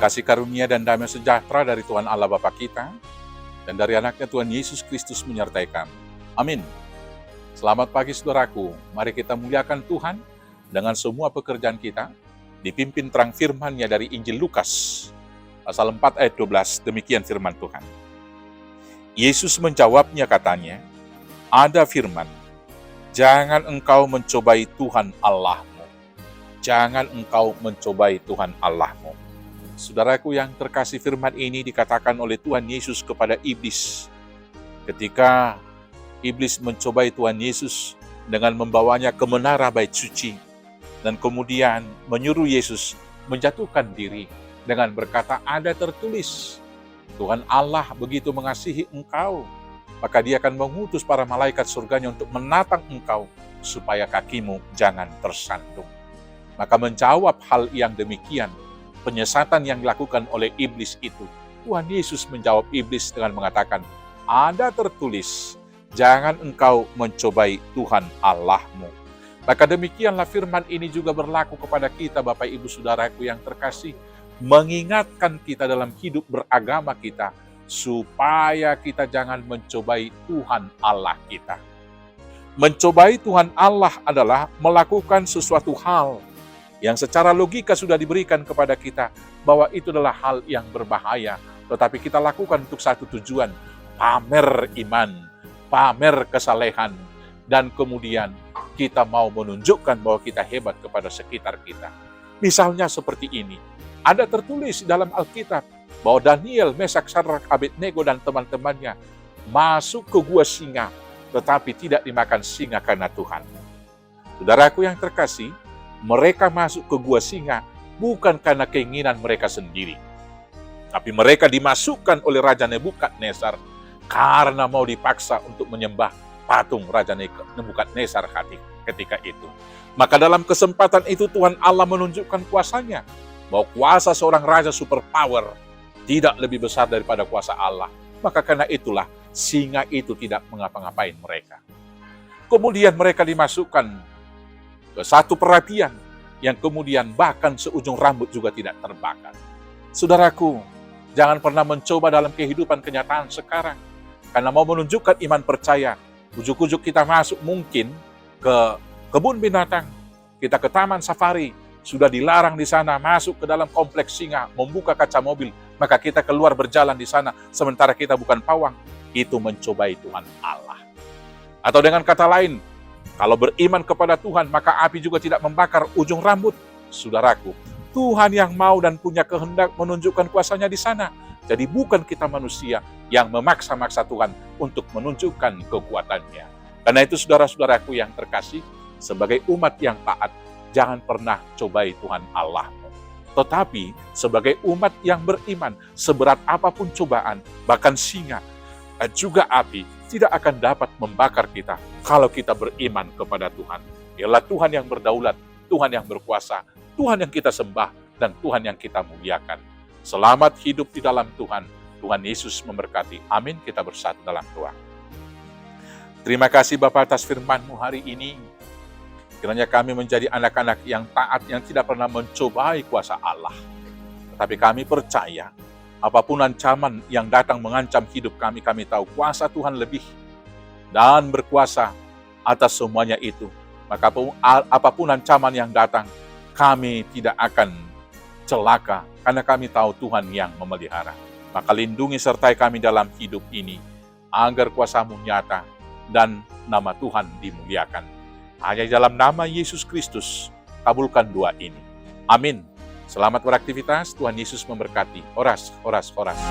Kasih karunia dan damai sejahtera dari Tuhan Allah Bapa kita dan dari anaknya Tuhan Yesus Kristus menyertai kami. Amin. Selamat pagi saudaraku, mari kita muliakan Tuhan dengan semua pekerjaan kita, dipimpin terang firman-Nya dari Injil Lukas, pasal 4 ayat 12, demikian firman Tuhan. Yesus menjawabnya katanya, ada firman, jangan engkau mencobai Tuhan Allahmu. Jangan engkau mencobai Tuhan Allahmu. Saudaraku yang terkasih, firman ini dikatakan oleh Tuhan Yesus kepada iblis. Ketika iblis mencobai Tuhan Yesus dengan membawanya ke menara bait suci, dan kemudian menyuruh Yesus menjatuhkan diri dengan berkata, ada tertulis, Tuhan Allah begitu mengasihi engkau, maka dia akan mengutus para malaikat surganya untuk menatang engkau, supaya kakimu jangan tersandung. Maka menjawab hal yang demikian, penyesatan yang dilakukan oleh iblis itu, Tuhan Yesus menjawab iblis dengan mengatakan, ada tertulis, jangan engkau mencobai Tuhan Allahmu. Maka demikianlah firman ini juga berlaku kepada kita, Bapak Ibu Saudaraku yang terkasih, mengingatkan kita dalam hidup beragama kita, supaya kita jangan mencobai Tuhan Allah kita. Mencobai Tuhan Allah adalah melakukan sesuatu hal yang secara logika sudah diberikan kepada kita, bahwa itu adalah hal yang berbahaya, tetapi kita lakukan untuk satu tujuan, pamer iman, pamer kesalehan, dan kemudian kita mau menunjukkan bahwa kita hebat kepada sekitar kita. Misalnya seperti ini, ada tertulis dalam Alkitab, bahwa Daniel, Mesak, Sadrak, Abednego, dan teman-temannya masuk ke gua singa, tetapi tidak dimakan singa karena Tuhan. Saudaraku yang terkasih, mereka masuk ke gua singa bukan karena keinginan mereka sendiri, tapi mereka dimasukkan oleh Raja Nebukadnezar karena mau dipaksa untuk menyembah patung Raja Nebukadnezar ketika itu. Maka dalam kesempatan itu Tuhan Allah menunjukkan kuasanya, bahwa kuasa seorang raja superpower tidak lebih besar daripada kuasa Allah. Maka karena itulah singa itu tidak mengapa-ngapain mereka. Kemudian mereka dimasukkan ke satu perapian yang kemudian bahkan seujung rambut juga tidak terbakar. Saudaraku, jangan pernah mencoba dalam kehidupan kenyataan sekarang, karena mau menunjukkan iman percaya, ujuk-ujuk kita masuk mungkin ke kebun binatang, kita ke taman safari, sudah dilarang di sana masuk ke dalam kompleks singa, membuka kaca mobil, maka kita keluar berjalan di sana, sementara kita bukan pawang, itu mencobai Tuhan Allah. Atau dengan kata lain, kalau beriman kepada Tuhan, maka api juga tidak membakar ujung rambut. Saudaraku, Tuhan yang mau dan punya kehendak menunjukkan kuasanya di sana. Jadi bukan kita manusia yang memaksa-maksa Tuhan untuk menunjukkan kekuatannya. Karena itu saudara-saudaraku yang terkasih, sebagai umat yang taat, jangan pernah cobai Tuhan Allahmu. Tetapi sebagai umat yang beriman, seberat apapun cobaan, bahkan singa, juga api, tidak akan dapat membakar kita kalau kita beriman kepada Tuhan. Ialah Tuhan yang berdaulat, Tuhan yang berkuasa, Tuhan yang kita sembah, dan Tuhan yang kita muliakan. Selamat hidup di dalam Tuhan. Tuhan Yesus memberkati. Amin. Kita bersatu dalam doa. Terima kasih Bapa atas firman-Mu hari ini. Kiranya kami menjadi anak-anak yang taat, yang tidak pernah mencobai kuasa Allah. Tetapi kami percaya, apapun ancaman yang datang mengancam hidup kami, kami tahu kuasa Tuhan lebih dan berkuasa atas semuanya itu. Maka apapun ancaman yang datang, kami tidak akan celaka, karena kami tahu Tuhan yang memelihara. Maka lindungi sertai kami dalam hidup ini, agar kuasa-Mu nyata dan nama Tuhan dimuliakan. Hanya dalam nama Yesus Kristus, kabulkan doa ini. Amin. Selamat beraktivitas, Tuhan Yesus memberkati. Horas, horas, horas.